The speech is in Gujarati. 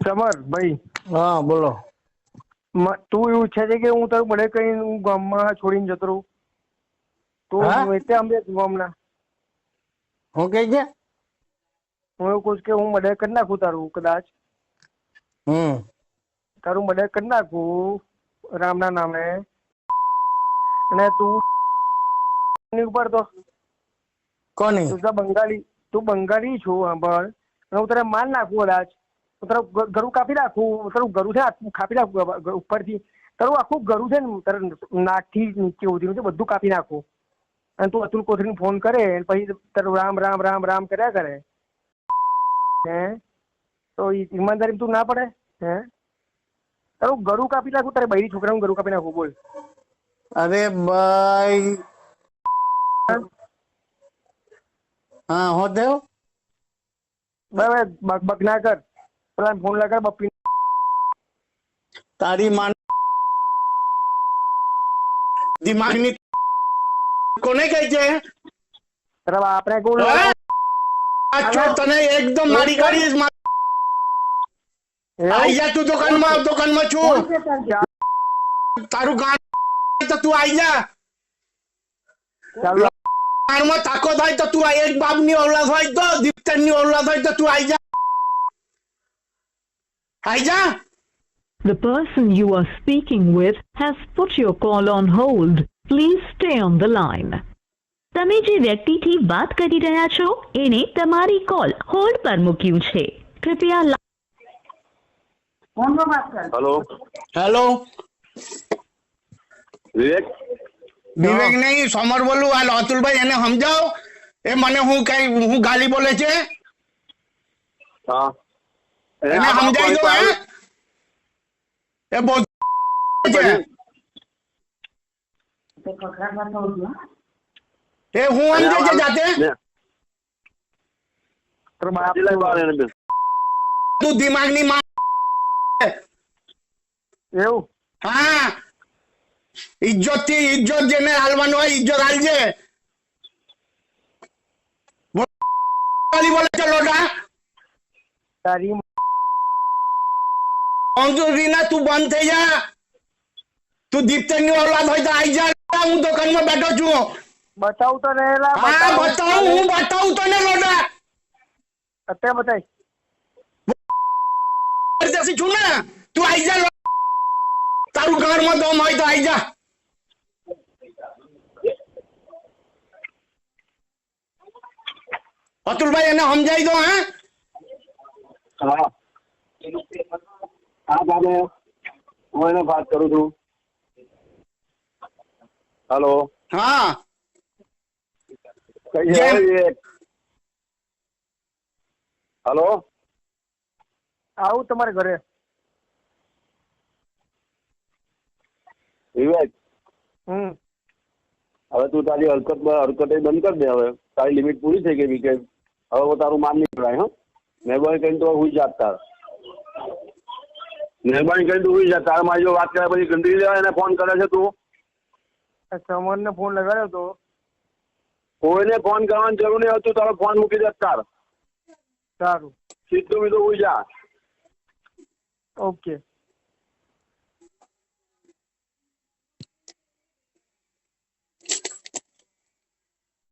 સમર ભાઈ, હા બોલો. તું એવું ઈચ્છે છે કે હું તારું મને કઈ હું ગામમાં છોડીને જતો રહું? હા તું એટલે આમ ગામના હું કઈ છે? હું એવું કહું છું કે હું મર્ડર કરી નાખું તારું, કદાચ તારું મર્ડર કરી નાખું રામના નામે, અને તું ઉપર તો કોની? તું બંગાળી છું સાંભળ, અને હું તારે માર નાખું કદાચ, તારું ગળું કાપી નાખું, તારું ગળું છે આખું કાપી નાખું ઉપરથી, તારું આખું ગળું છે ને તારે નાકથી નીચે ઉધીનું છે બધું કાપી નાખું, અને તું અતુલ કોથળીને ફોન કરે પછી તારું રામ રામ રામ રામ કર્યા કરે, હે તો ઈમાનદારી તું ના પડે? હે તારું ગળું કાપી નાખું, તારે બૈરી છોકરાનું ગળું કાપી નાખું, બોલ. અરે ભાઈ, હા હું થયું? બરાબર, બક ના કર, પેલા ફોન લગાડ બપ્પી. તારી માન દિમાગની કોને કહે છે? તારા આપણે કોણ લગાડ તને એકદમ મારી કાઢીશ. આઈ જા તું દુકાનમાં છું. તારું ગામ તો તું આઈ જા. ગામમાં તાકો થાય તો તું એક બાપની ઓલાદ હોય તો દીપતરની ઓલાદ હોય તો તું આઈ જા. આઈ જા. The person you are speaking with has put your call on hold. Please stay on the line. તમે જે વ્યક્તિથી વાત કરી રહ્યા છો એને તમારી કોલ હોલ્ડ પર મૂક્યું છે. કૃપયા હેલો હેલો, વિવેક વિવેક નહીં, સમર બોલું. હાલ અતુલભાઈ એને સમજાવો. એ મને હું ગાલી બોલે છે હા એને સમજાઈ દો. હે એ બહુ છે. એ હું સમજે છે જાતે. તું દિમાગની માં એવું? હા, ઇજ્જત જેને હાલવાનું હોય ઇજ્જત હાલજે. બોલે છે લોટા. તારી રીના તું બંધ થઈ જા. તું દીપતરની ઓલાદ હોય તો આઈ જા. હું દુકાનમાં બેઠો છું. બતાવું તો ને હા બતાવું, હું બતાવું તને લોટા. અત્યારે બતાય છું ને, તું આઈ જા. તારું ઘરમાં દમ હોય તો આઈ જા. અતુલભાઈ એને સમજાઈ દો. હે હા હા બાબે હું એને વાત કરું છું. હેલો હા હેલો, આવું તમારે ઘરે? વિવેક હવે તું તારી હરકત બંધ કરી દે. હવે તારી લિમિટ પૂરી થઈ ગઈ વીકેન્ડ. હવે તારું માન નહીં પડાય. હા, મહેરબાની કરીને તો હુઈ જા. તાર મહેરબાની કરીને તું હુઈ જા. તાર મારી જો વાત કર્યા પછી ગંદકી લેવા એને ફોન કરે છે તું. સમરને ફોન લગાડ્યો તો. કોઈને ફોન કરવાની જરૂર નહીં આવતું. તારો ફોન મૂકી દે. તાર સારું, સીધું મીધું હુઈ જા. ઓકે.